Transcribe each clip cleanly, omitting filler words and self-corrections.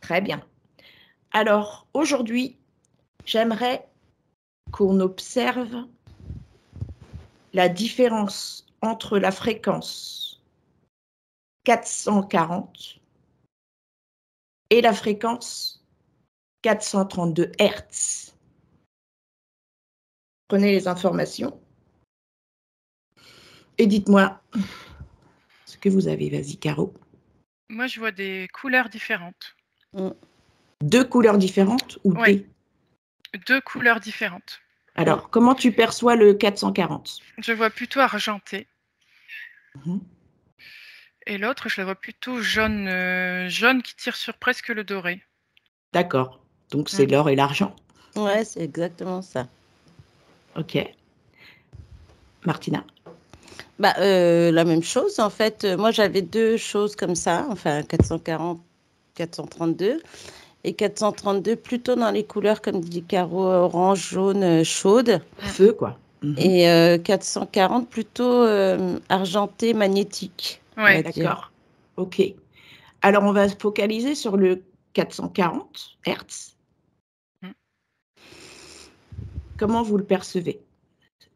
Très bien. Alors, aujourd'hui, j'aimerais qu'on observe la différence entre la fréquence 440 et la fréquence 432 Hertz. Prenez les informations et dites-moi ce que vous avez. Vas-y, Caro. Moi, je vois des couleurs différentes. Deux couleurs différentes ou Oui. Deux couleurs différentes. Alors, comment tu perçois le 440? Je vois plutôt argenté. Et l'autre, je la vois plutôt jaune, jaune qui tire sur presque le doré. D'accord. Donc, c'est l'or et l'argent. Ouais, c'est exactement ça. Ok. Martina? La même chose, en fait. Moi, j'avais deux choses comme ça, enfin 440, 432. Et 432 plutôt dans les couleurs, comme dit Caro, orange, jaune, chaude. Feu, quoi. Et 440 plutôt argenté, magnétique. Ouais, d'accord. Ok. Alors, on va se focaliser sur le 440 Hertz. Comment vous le percevez?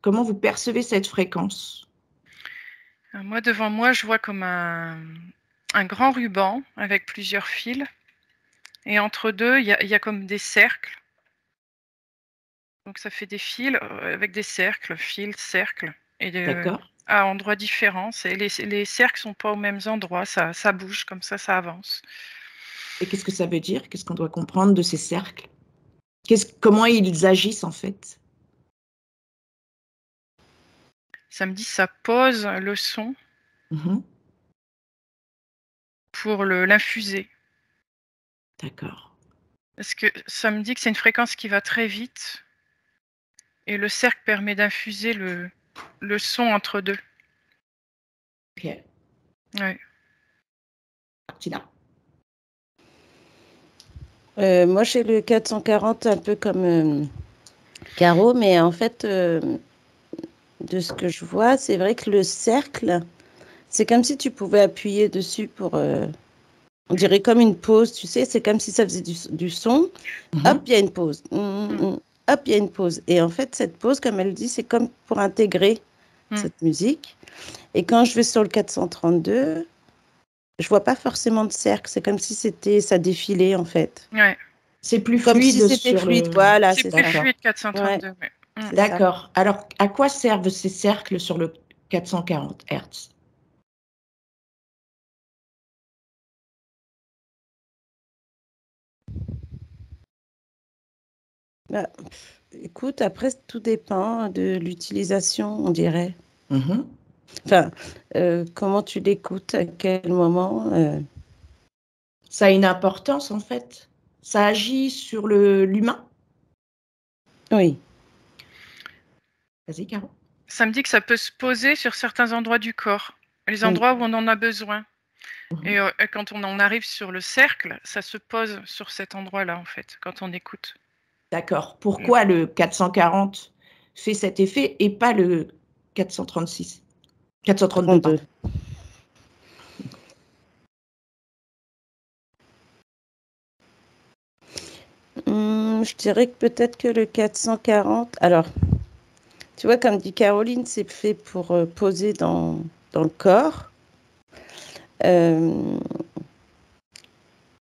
Comment vous percevez cette fréquence? Moi, devant moi, je vois comme un grand ruban avec plusieurs fils. Et entre deux, il y a comme des cercles. Donc, ça fait des fils avec des cercles, fils, cercles. Et à endroits différents. Les cercles ne sont pas aux mêmes endroits. Ça bouge comme ça avance. Et qu'est-ce que ça veut dire? Qu'est-ce qu'on doit comprendre de ces cercles? Comment ils agissent, en fait? Ça me dit ça pose le son pour l'infuser. D'accord. Parce que ça me dit que c'est une fréquence qui va très vite. Et le cercle permet d'infuser le son entre deux. Ok. Ouais. Martina? Moi, j'ai le 440 un peu comme Caro, mais en fait, de ce que je vois, c'est vrai que le cercle, c'est comme si tu pouvais appuyer dessus pour... on dirait comme une pause, tu sais, c'est comme si ça faisait du son. Hop, il y a une pause. Hop, il y a une pause. Et en fait, cette pause, comme elle dit, c'est comme pour intégrer cette musique. Et quand je vais sur le 432, je vois pas forcément de cercle. C'est comme si ça défilait, en fait. Ouais. C'est plus comme fluide. Si c'était fluide, voilà, c'est plus fluide 432. Ouais. D'accord. Alors, à quoi servent ces cercles sur le 440 Hertz? Écoute, après, tout dépend de l'utilisation, on dirait. Enfin, comment tu l'écoutes, à quel moment Ça a une importance, en fait. Ça agit sur l'humain. Oui. Vas-y, Caro. Ça me dit que ça peut se poser sur certains endroits du corps, les endroits où on en a besoin. Et quand on en arrive sur le cercle, ça se pose sur cet endroit-là, en fait, quand on écoute. D'accord. Pourquoi le 440 fait cet effet et pas le 436? 432, pardon. Je dirais que peut-être que le 440... Alors, tu vois, comme dit Caroline, c'est fait pour poser dans le corps.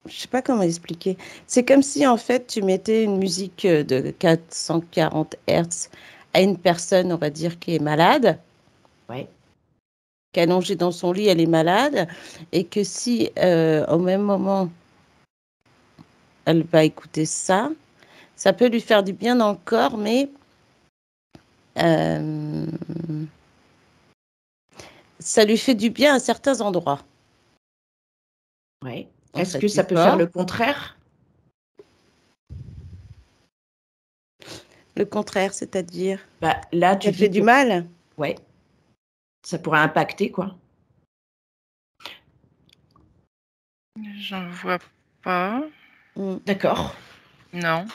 Je sais pas comment expliquer. C'est comme si, en fait, tu mettais une musique de 440 Hertz à une personne, on va dire, qui est malade. Ouais. Qui est allongée dans son lit, elle est malade. Et que si, au même moment, elle va écouter ça, ça peut lui faire du bien dans le corps, mais ça lui fait du bien à certains endroits. Ouais. Est-ce que ça peut faire le contraire? Le contraire, c'est-à-dire là, tu fais du mal? Ouais. Ça pourrait impacter, quoi. J'en vois pas. D'accord. Non.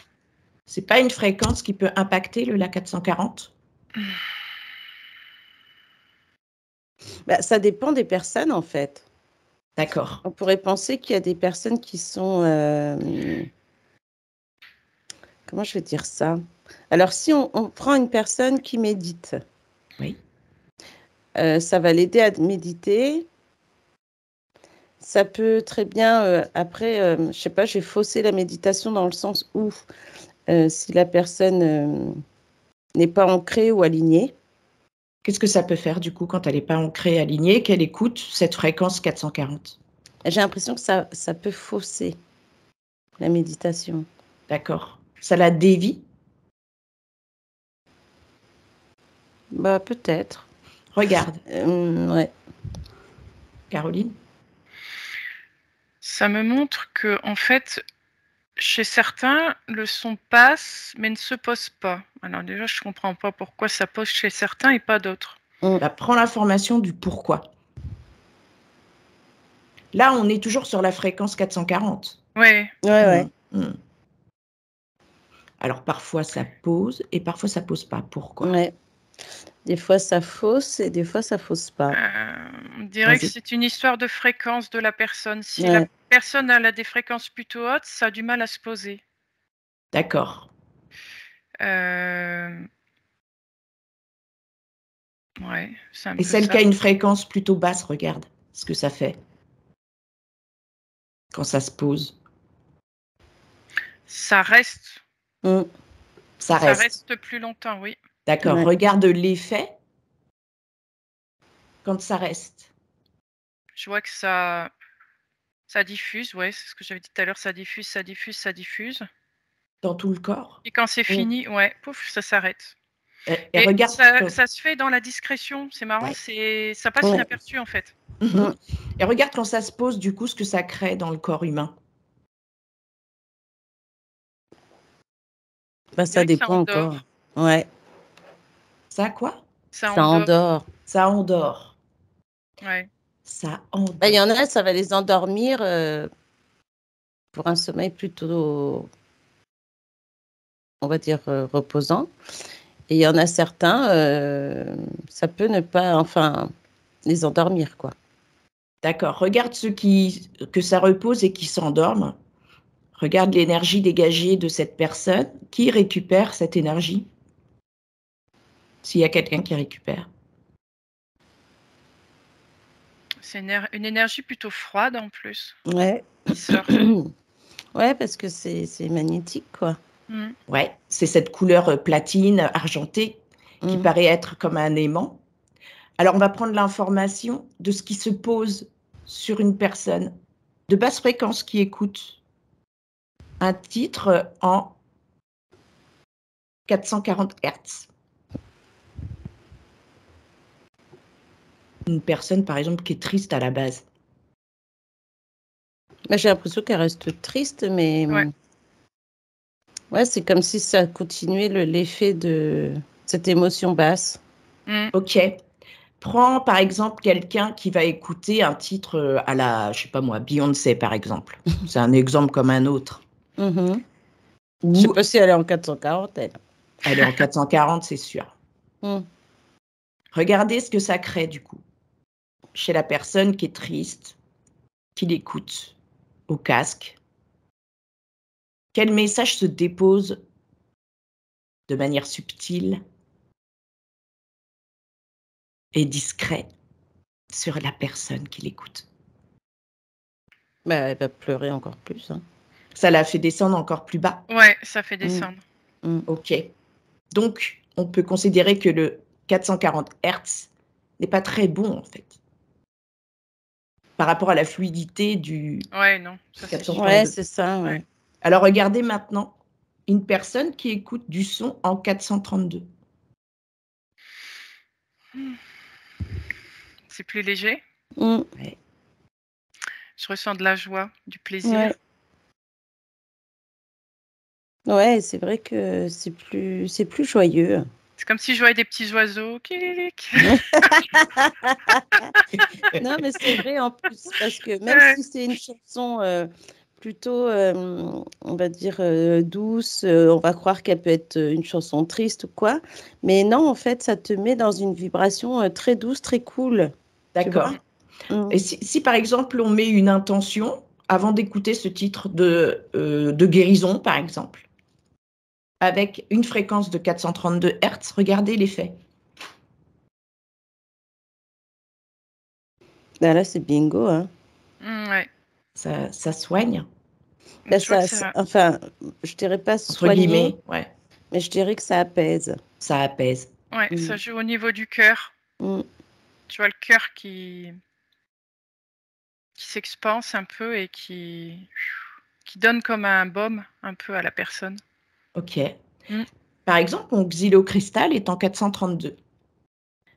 C'est pas une fréquence qui peut impacter le La 440? Ça dépend des personnes, en fait. D'accord. On pourrait penser qu'il y a des personnes qui sont... comment je vais dire ça? Alors, si on prend une personne qui médite, Oui. ça va l'aider à méditer. Ça peut très bien, après, je sais pas, j'ai faussé la méditation dans le sens où si la personne n'est pas ancrée ou alignée, Qu'est-ce que ça peut faire du coup quand elle n'est pas ancrée, alignée, qu'elle écoute cette fréquence 440? j'ai l'impression que ça peut fausser la méditation. D'accord. Ça la dévie? Bah, peut-être. Regarde, Ouais. Caroline. Ça me montre que, en fait, chez certains, le son passe, mais ne se pose pas. Alors déjà, je comprends pas pourquoi ça pose chez certains et pas d'autres. Bah, prends l'information du pourquoi. Là, on est toujours sur la fréquence 440. Ouais. Ouais. Alors, parfois, ça pose et parfois, ça pose pas. Pourquoi? Ouais. Des fois, ça fausse et des fois, ça fausse pas. On dirait que Vas-y. c'est une histoire de fréquence de la personne. Si Ouais. la personne a des fréquences plutôt hautes, ça a du mal à se poser. D'accord. Ouais, c'est un Et peu celle ça. qui a une fréquence plutôt basse, regarde ce que ça fait quand ça se pose. Ça reste. Mm. Ça Ça reste. reste plus longtemps, oui. D'accord. Ouais. Regarde l'effet quand ça reste. Je vois que ça diffuse, ouais, c'est ce que j'avais dit tout à l'heure, ça diffuse, ça diffuse, ça diffuse. Dans tout le corps. Et quand c'est fini, ouais, pouf, ça s'arrête. Et regarde. Ça se fait dans la discrétion, c'est marrant, Ouais. ça passe Ouais. inaperçu en fait. Mhm. Et regarde quand ça se pose, du coup, ce que ça crée dans le corps humain. Bah, ça dirait que ça dépend endort. encore. Ouais. Ça quoi? Ça Ça endort. endort. Ça endort. Ouais. Ça endort. Bah, il y en a, ça va les endormir pour un sommeil plutôt, on va dire, reposant. Et il y en a certains, ça peut ne pas, enfin, les endormir, quoi. D'accord. Regarde ceux que ça repose et qui s'endorment. Regarde l'énergie dégagée de cette personne. Qui récupère cette énergie? S'il y a quelqu'un qui récupère. C'est une énergie plutôt froide en plus. Ouais. Qui sort. Ouais, parce que c'est magnétique, quoi. Ouais, c'est cette couleur platine, argentée, qui paraît être comme un aimant. Alors, on va prendre l'information de ce qui se pose sur une personne de basse fréquence qui écoute un titre en 440 Hz. Une personne, par exemple, qui est triste à la base. Bah, j'ai l'impression qu'elle reste triste, mais ouais, c'est comme si ça continuait l'effet de cette émotion basse. Ok. Prends, par exemple, quelqu'un qui va écouter un titre à la, je sais pas moi, Beyoncé, par exemple. C'est un exemple comme un autre. Je sais pas si elle est en 440, elle. Elle est en 440, c'est sûr. Mm. Regardez ce que ça crée, du coup, chez la personne qui est triste, qui l'écoute au casque. Quel message se dépose de manière subtile et discret sur la personne qui l'écoute? Bah, elle va pleurer encore plus. Hein. Ça la fait descendre encore plus bas? Ouais, ça fait descendre. Ok. Donc, on peut considérer que le 440 Hz n'est pas très bon, en fait, par rapport à la fluidité du Ouais, non, ça c'est sûr. 432. Ouais, c'est ça, ouais. Alors, regardez maintenant une personne qui écoute du son en 432. C'est plus léger. Ouais. Je ressens de la joie, du plaisir. Ouais. Ouais, c'est vrai que c'est plus joyeux. C'est comme si je voyais des petits oiseaux. Kililik. Non, mais c'est vrai en plus, parce que même si c'est une chanson plutôt, on va dire, douce, on va croire qu'elle peut être une chanson triste ou quoi. Mais non, en fait, ça te met dans une vibration très douce, très cool. D'accord. Et si par exemple, on met une intention avant d'écouter ce titre de guérison, par exemple, avec une fréquence de 432 Hertz, regardez l'effet. Là, c'est bingo, hein. Ouais. Ça soigne, Bah, Je vois que enfin, je dirais pas entre soigner, guillemets, ouais. mais je dirais que ça apaise. Ça apaise. ouais, ça joue au niveau du cœur. Mm. Tu vois le cœur qui s'expanse un peu et qui donne comme un baume un peu à la personne. OK. Mm. Par exemple, mon xylocristal est en 432.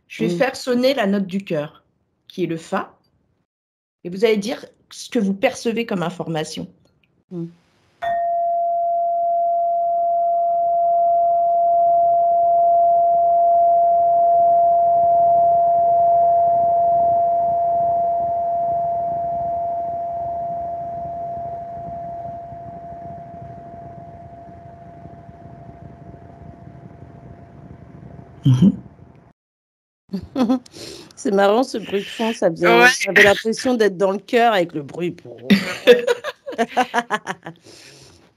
Je vais faire sonner la note du cœur, qui est le Fa, et vous allez dire ce que vous percevez comme information. C'est marrant ce bruit de fond, ça faisait. Ouais. J'avais l'impression d'être dans le cœur avec le bruit.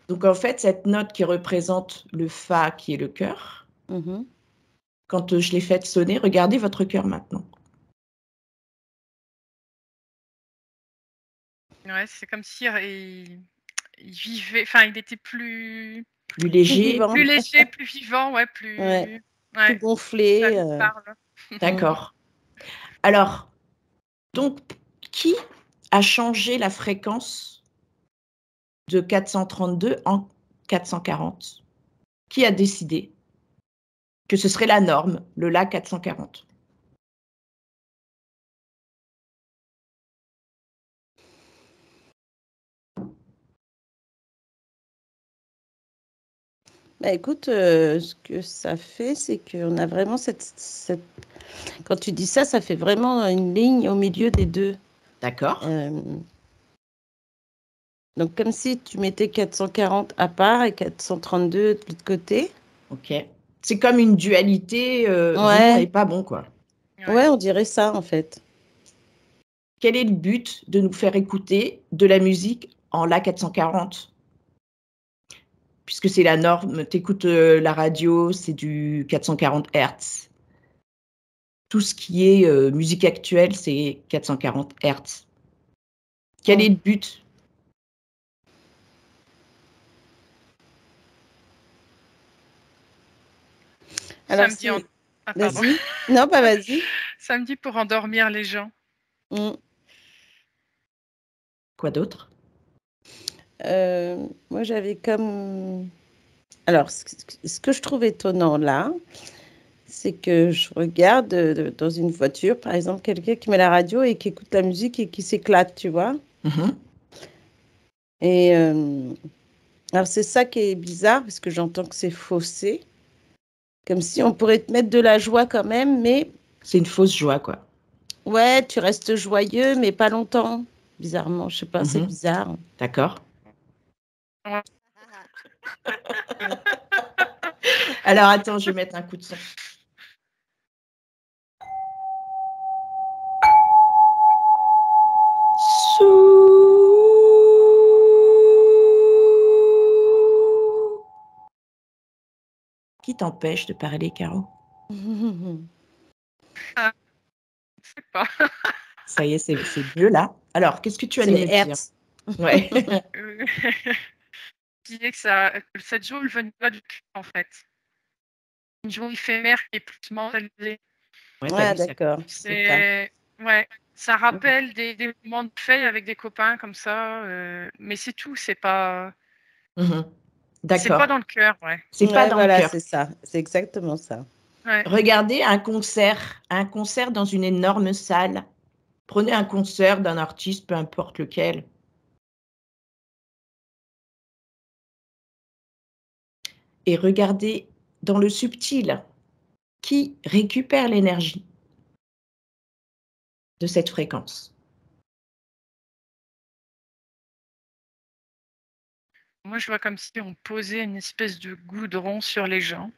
Donc en fait, cette note qui représente le Fa, qui est le cœur, quand je l'ai faite sonner, regardez votre cœur maintenant. Ouais, c'est comme si il vivait, enfin, il était plus léger. vivant. plus léger, plus vivant, ouais, plus Plus gonflé. ça lui parle. D'accord. Alors, donc, qui a changé la fréquence de 432 en 440? Qui a décidé que ce serait la norme, le La 440? Bah, écoute, ce que ça fait, c'est qu'on a vraiment cette... Quand tu dis ça, ça fait vraiment une ligne au milieu des deux. D'accord. Donc, comme si tu mettais 440 à part et 432 de l'autre côté. OK. C'est comme une dualité bon et pas bon, quoi. Ouais, on dirait ça, en fait. Quel est le but de nous faire écouter de la musique en La 440? Puisque c'est la norme, tu écoutes la radio, c'est du 440 Hertz. Tout ce qui est musique actuelle, c'est 440 Hertz. Quel est le but? Alors, Samedi pardon. vas-y. Non, pas vas-y. Samedi pour endormir les gens. Quoi d'autre? Moi, j'avais comme... Alors, ce que je trouve étonnant là, c'est que je regarde dans une voiture, par exemple, quelqu'un qui met la radio et qui écoute la musique et qui s'éclate, tu vois. Et alors, c'est ça qui est bizarre, parce que j'entends que c'est faussé. Comme si on pourrait te mettre de la joie quand même, mais... C'est une fausse joie, quoi. Ouais, tu restes joyeux, mais pas longtemps. Bizarrement, je sais pas, c'est bizarre. D'accord. Alors, attends, je vais mettre un coup de son. Qui t'empêche de parler, Caro? Je sais pas. Ça y est, c'est mieux là. Alors, qu'est-ce que tu allais me dire? Ouais. Je disais que cette joie, elle venait pas du cœur, en fait. Une joie éphémère qui est plus mentalisée. Ouais, d'accord. Ça rappelle des moments de fête avec des copains comme ça, mais c'est tout, c'est pas... D'accord. C'est pas dans le cœur, C'est pas dans le cœur. C'est ça, c'est exactement ça. Regardez un concert dans une énorme salle. Prenez un concert d'un artiste, peu importe lequel. Et regardez dans le subtil qui récupère l'énergie de cette fréquence. Moi, je vois comme si on posait une espèce de goudron sur les gens.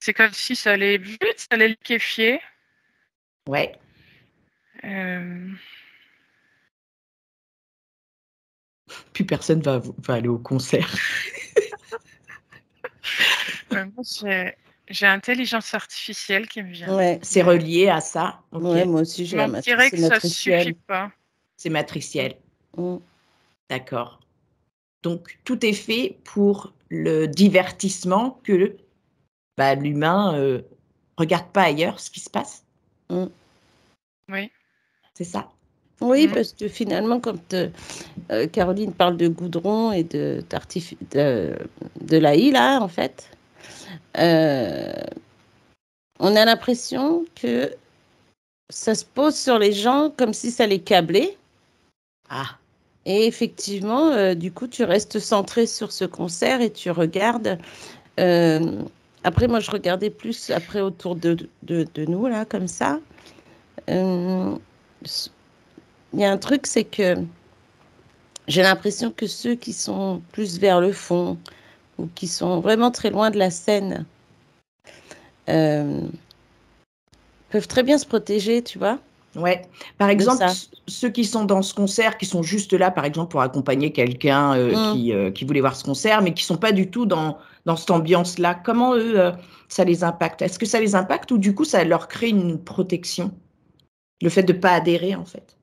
C'est comme si ça allait liquéfier. Ouais. Plus personne va aller au concert. Moi, j'ai intelligence artificielle qui me vient. Ouais. C'est relié à ça. Ok. Ouais, moi aussi, j'ai Mais la on dirait que ça matricielle. suffit pas. C'est matriciel. Mm. D'accord. Donc, tout est fait pour le divertissement que l'humain regarde pas ailleurs ce qui se passe. Mm. Oui. C'est ça. Oui, parce que finalement, quand Caroline parle de goudron et de l'AI, là, en fait, on a l'impression que ça se pose sur les gens comme si ça les câblait. Ah, Et effectivement, du coup, tu restes centré sur ce concert et tu regardes. Après, moi, je regardais plus après autour de nous, là, comme ça. Il y a un truc, c'est que j'ai l'impression que ceux qui sont plus vers le fond ou qui sont vraiment très loin de la scène peuvent très bien se protéger, tu vois. ouais. Par De exemple, ça. ceux qui sont dans ce concert, qui sont juste là, par exemple, pour accompagner quelqu'un qui voulait voir ce concert, mais qui sont pas du tout dans cette ambiance-là, comment eux, ça les impacte? Est-ce que ça les impacte ou du coup, ça leur crée une protection? Le fait de pas adhérer, en fait.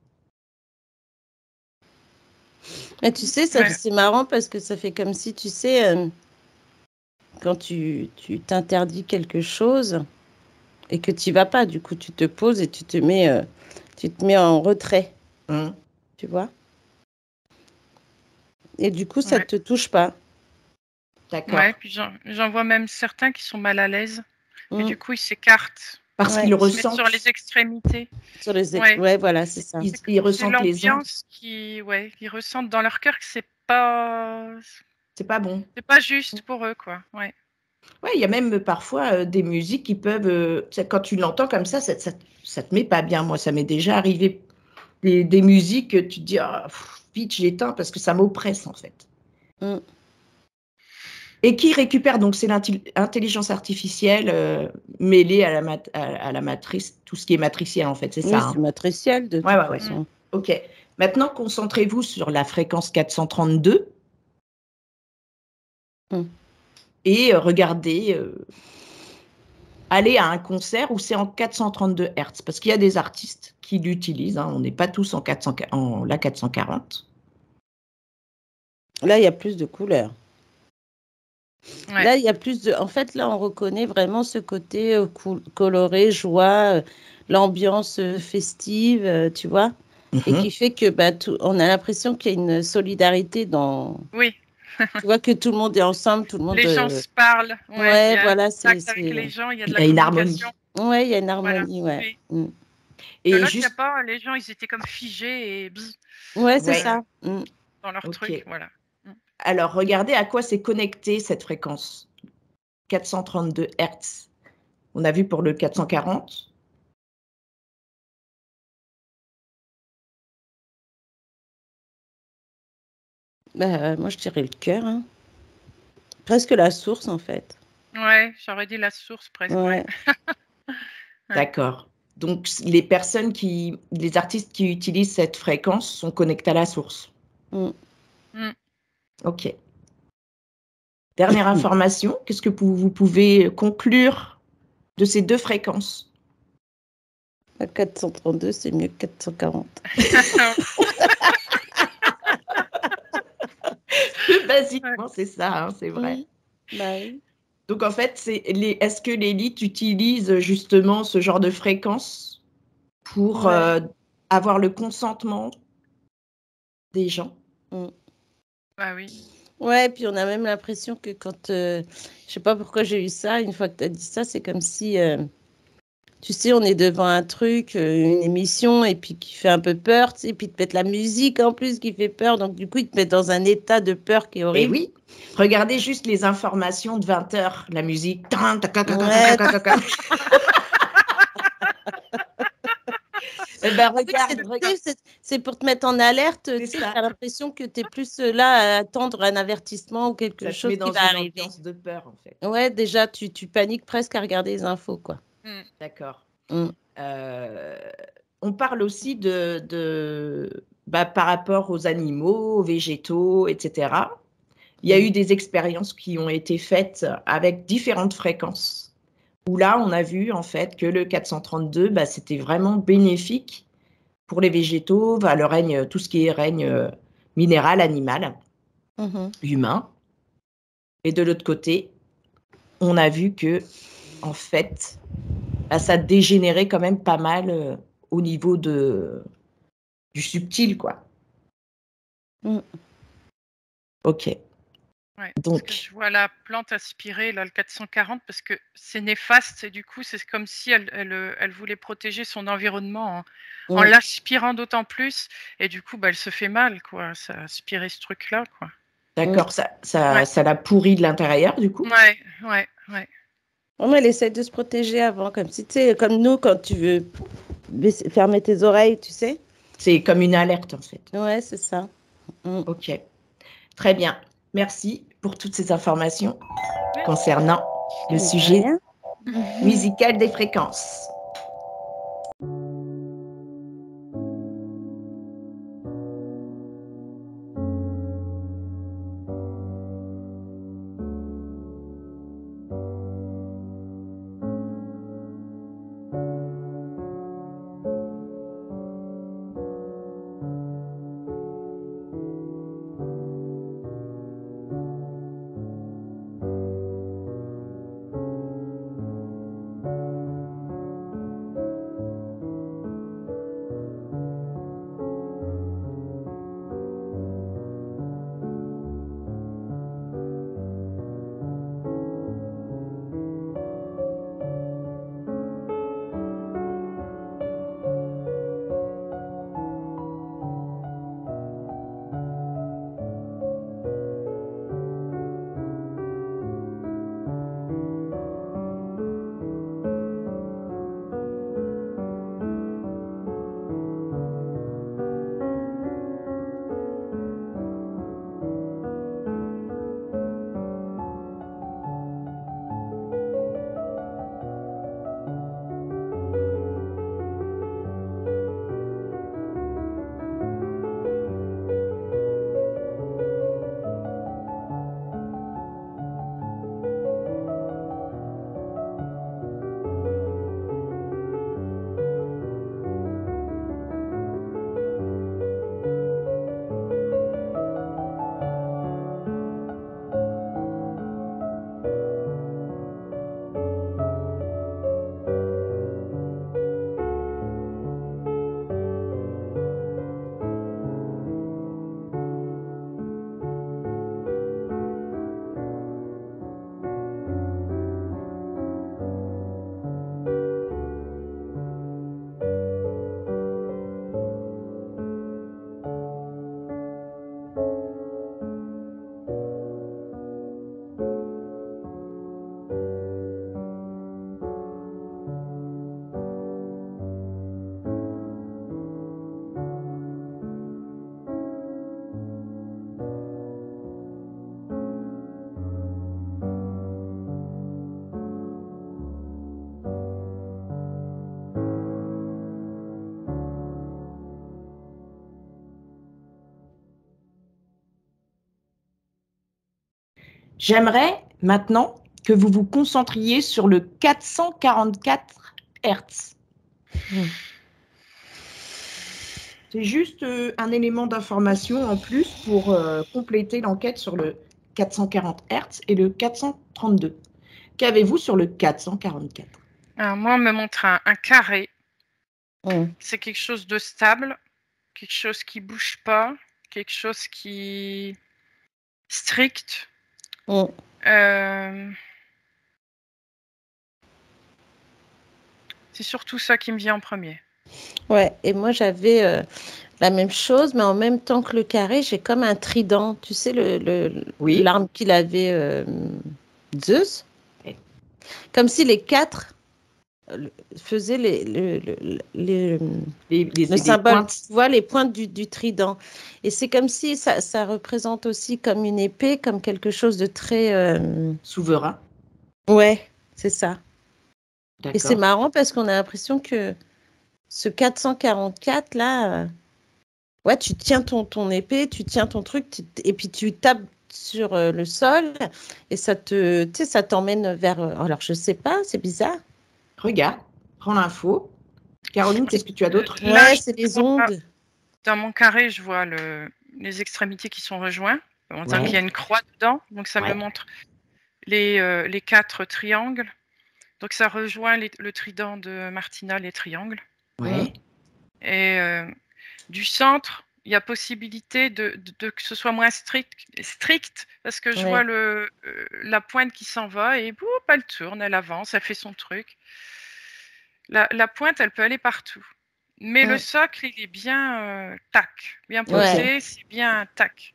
Mais tu sais, Ouais. c'est marrant parce que ça fait comme si, tu sais, quand tu t'interdis quelque chose et que tu vas pas, du coup, tu te poses et tu te mets en retrait, Mmh. tu vois. Et du coup, ça Ouais. te touche pas. D'accord. Ouais, puis j'en vois même certains qui sont mal à l'aise. Et Mm. du coup, ils s'écartent. Parce Ouais. qu'ils Ils se mettent ressentent, sur les extrémités. Sur les Ouais. ouais, voilà, c'est ça. ils C'est ressentent les ondes. l'ambiance qui, ouais, ils ressentent dans leur cœur que c'est pas bon. juste pour eux, quoi. Ouais. Ouais, il y a même parfois des musiques qui peuvent, quand tu l'entends comme ça te met pas bien. Moi, ça m'est déjà arrivé. Des musiques, tu te dis, ah, vite, je l'éteins parce que ça m'oppresse, en fait. Mm. Et qui récupère, donc c'est l'intelligence artificielle mêlée à la matrice, tout ce qui est matriciel, en fait, c'est Oui, ça. c'est Hein. matriciel de Ouais, toute ouais, ouais. façon. Ok. Maintenant, concentrez-vous sur la fréquence 432 Mm. et regardez, allez à un concert où c'est en 432 Hz, parce qu'il y a des artistes qui l'utilisent. Hein, on n'est pas tous en la 440. Là, il y a plus de couleurs. Ouais. Là, il y a plus de. En fait, là, on reconnaît vraiment ce côté coloré, joie, l'ambiance festive, tu vois, et qui fait que on a l'impression qu'il y a une solidarité dans. Oui. Tu vois que tout le monde est ensemble, tout le monde. Les gens se parlent. Ouais. Il Ouais, y a un voilà, contact avec les gens. Il y a de Il la y a une harmonie. communication. Ouais, il y a une Voilà. harmonie, ouais. Oui. Mm. Que Et là, il n'y a juste, pas. Les gens, ils étaient comme figés et bzz, Ouais, c'est ouais, ça. Mm. dans leur ok. truc. Voilà. Alors, regardez à quoi c'est connecté cette fréquence. 432 Hz. On a vu pour le 440. Moi, je dirais le cœur, hein. Presque la source, en fait. Ouais, j'aurais dit la source presque. Ouais. Ouais. D'accord. Donc, les artistes qui utilisent cette fréquence sont connectés à la source. Mm. Ok. Dernière information, qu'est-ce que vous pouvez conclure de ces deux fréquences? La 432, c'est mieux que 440. Basiquement, c'est ça, hein, c'est vrai. Bah oui. Donc, en fait, est-ce que l'élite utilise justement ce genre de fréquence pour Ouais. avoir le consentement des gens? Mm. Bah oui. Ouais, puis on a même l'impression que quand. Je sais pas pourquoi j'ai eu ça, une fois que tu as dit ça, c'est comme si. Tu sais, on est devant un truc, une émission, et puis qui fait un peu peur, tu sais, et puis ils te mettent la musique en plus qui fait peur, donc du coup, ils te mettent dans un état de peur qui est Eh horrible. oui, regardez juste les informations de 20h, la musique. Ouais. Eh ben, En fait, c'est pour te mettre en alerte, tu sais, ça. t'as l'impression que tu es plus là à attendre un avertissement ou quelque Ça te chose met qui dans va une arriver. ambiance de peur, en fait. Ouais, déjà, tu paniques presque à regarder les infos, quoi. D'accord. Mm. On parle aussi par rapport aux animaux, aux végétaux, etc. Il y a eu des expériences qui ont été faites avec différentes fréquences, où là, on a vu en fait que le 432, c'était vraiment bénéfique pour les végétaux, le règne, tout ce qui est règne minéral, animal, humain. Et de l'autre côté, on a vu que, en fait, ça dégénérait quand même pas mal au niveau du subtil, quoi. Ok. Ouais, Donc, parce que je vois la plante aspirer, là, le 440, parce que c'est néfaste et du coup, c'est comme si elle voulait protéger son environnement en l'aspirant d'autant plus et du coup, elle se fait mal, quoi. Ça a aspiré ce truc-là, quoi. d'accord, ça l'a pourri de l'intérieur, du coup. Ouais. Mais elle essaie de se protéger avant, comme si, tu sais, comme nous, quand tu veux fermer tes oreilles, tu sais. C'est comme une alerte, en fait. Ouais, c'est ça. Ok. Très bien. Merci pour toutes ces informations concernant le sujet musical des fréquences. J'aimerais maintenant que vous vous concentriez sur le 444 Hz. C'est juste un élément d'information en plus pour compléter l'enquête sur le 440 Hz et le 432. Qu'avez-vous sur le 444? Alors moi, on me montre un carré. C'est quelque chose de stable, quelque chose qui bouge pas, quelque chose qui strict. C'est surtout ça qui me vient en premier. Ouais, et moi j'avais la même chose, mais en même temps que le carré, j'ai comme un trident. Tu sais, l'arme qu'il avait Zeus. Comme si les quatre faisaient le symbole, pointes. Tu vois, les pointes du trident. Et c'est comme si ça représente aussi comme une épée, comme quelque chose de très... souverain. Ouais, c'est ça. Et c'est D'accord. marrant parce qu'on a l'impression que ce 444 là, ouais, tu tiens ton épée, tu tiens ton truc, et puis tu tapes sur le sol et ça tu sais, ça t'emmène vers. Alors je sais pas, c'est bizarre. Regarde, prends l'info. Caroline, qu'est-ce que tu as d'autre? Là, Ouais, je c'est les vois, ondes. dans mon carré, je vois les extrémités qui sont rejoints. On dirait Ouais. qu'il y a une croix dedans, donc ça me Ouais. montre les 4 triangles. Donc ça rejoint le trident de Martina, les triangles. Ouais. Et du centre, il y a possibilité que ce soit moins strict parce que je vois la pointe qui s'en va et boum, elle tourne, elle avance, elle fait son truc. La pointe, elle peut aller partout. Mais le socle, il est bien tac, bien posé, c'est bien tac.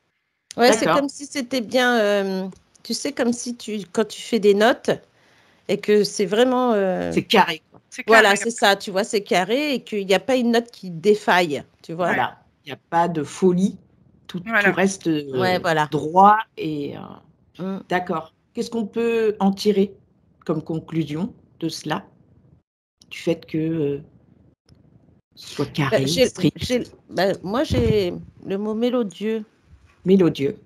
Ouais, c'est D'accord. comme si c'était bien, tu sais, comme si quand tu fais des notes et que c'est vraiment. C'est carré, quoi. C'est Voilà, carré. c'est ça, tu vois, c'est carré et qu'il n'y a pas une note qui défaille, tu vois. Voilà. Il n'y a pas de folie. Tout Voilà. reste Ouais, voilà. droit et Mm. d'accord. Qu'est-ce qu'on peut en tirer comme conclusion de cela? Du fait que ce soit Bah, carré, strict, moi, j'ai le mot mélodieux. mélodieux.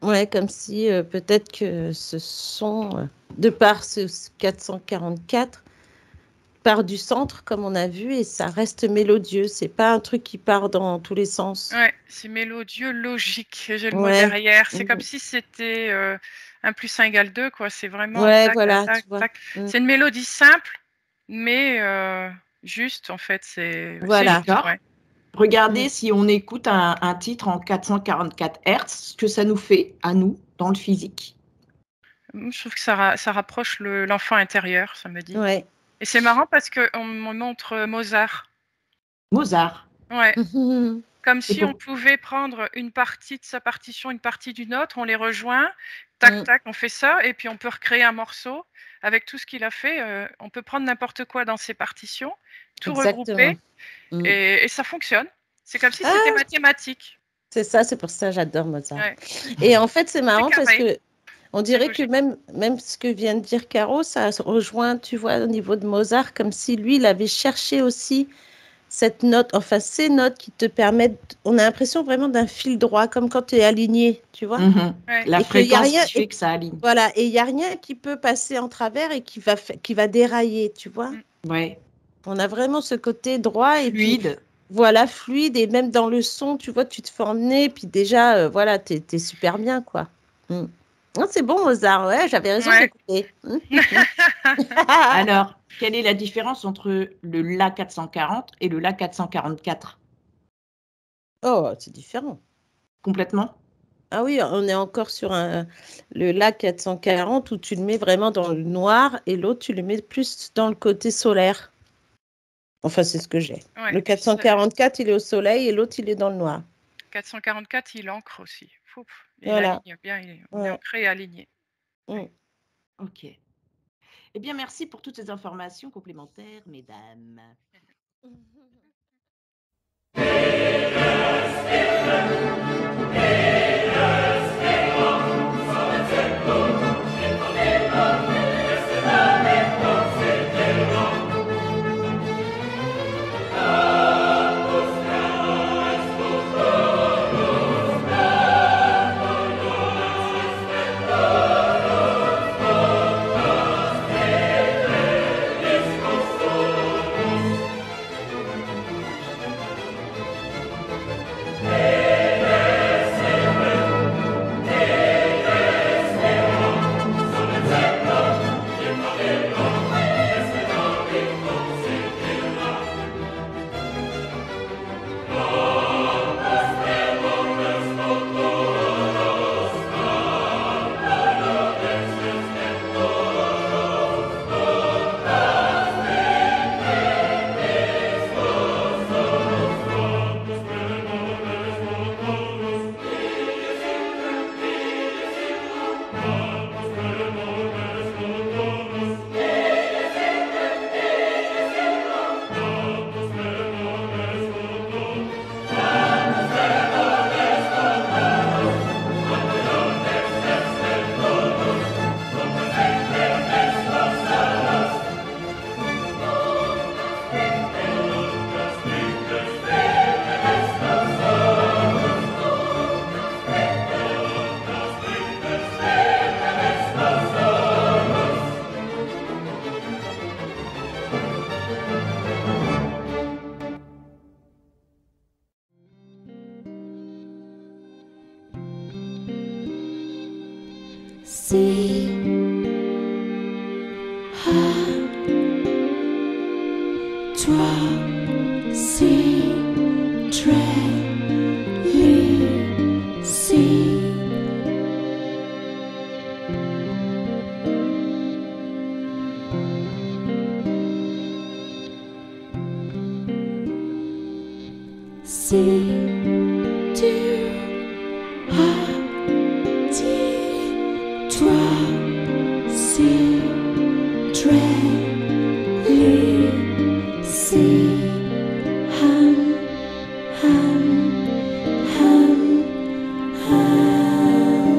Ouais, comme si peut-être que ce son, de par ce 444, part du centre, comme on a vu, et ça reste mélodieux. C'est pas un truc qui part dans tous les sens. Ouais, c'est mélodieux, logique. J'ai le mot Ouais. derrière. C'est comme si c'était 1 + 1 = 2, quoi. C'est vraiment Ouais, tac, voilà, tac, tu vois. tac. C'est une mélodie simple, mais juste, en fait. C'est Voilà. juste, D'accord. ouais. Regardez si on écoute un titre en 444 Hz, ce que ça nous fait à nous dans le physique. Je trouve que ça rapproche l'enfant intérieur, ça me dit. Ouais. Et c'est marrant parce qu'on me montre Mozart. Mozart. Ouais. Comme Et si on pouvait prendre une partie de sa partition, une partie d'une autre, on les rejoint, tac, tac, on fait ça, et puis on peut recréer un morceau avec tout ce qu'il a fait. On peut prendre n'importe quoi dans ses partitions, tout regrouper, et ça fonctionne. C'est comme si c'était mathématique. C'est ça, c'est pour ça que j'adore Mozart. Ouais. Et en fait, c'est marrant carré. parce que on dirait que logique. même ce que vient de dire Caro, ça se rejoint, tu vois, au niveau de Mozart, comme si lui, il avait cherché aussi cette note, enfin ces notes qui te permettent, on a l'impression vraiment d'un fil droit, comme quand tu es aligné, tu vois. Ouais. La Et qu'il y a fréquence rien, qui fait que ça aligne. voilà, et il n'y a rien qui peut passer en travers et qui va dérailler, tu vois. Ouais. On a vraiment ce côté droit et puis Fluide. voilà, fluide, et même dans le son, tu vois, tu te fais emmener, puis déjà, voilà, t'es super bien, quoi. Non, c'est bon, Mozart, ouais, j'avais raison d'écouter. Alors, quelle est la différence entre le La 440 et le La 444? Oh, c'est différent. Complètement? Ah oui, on est encore sur le La 440 où tu le mets vraiment dans le noir et l'autre, tu le mets plus dans le côté solaire. Enfin, c'est ce que j'ai. Ouais, Le 444, il est au soleil et l'autre, il est dans le noir. 444, il ancre aussi. Il Voilà. aligne bien, on est ancré et aligné. Ok. Eh bien, merci pour toutes ces informations complémentaires, mesdames. si, toi, si, très, lui, si. Si tu as dit, toi, si, très, lui, si, ham, ham, ham, ham.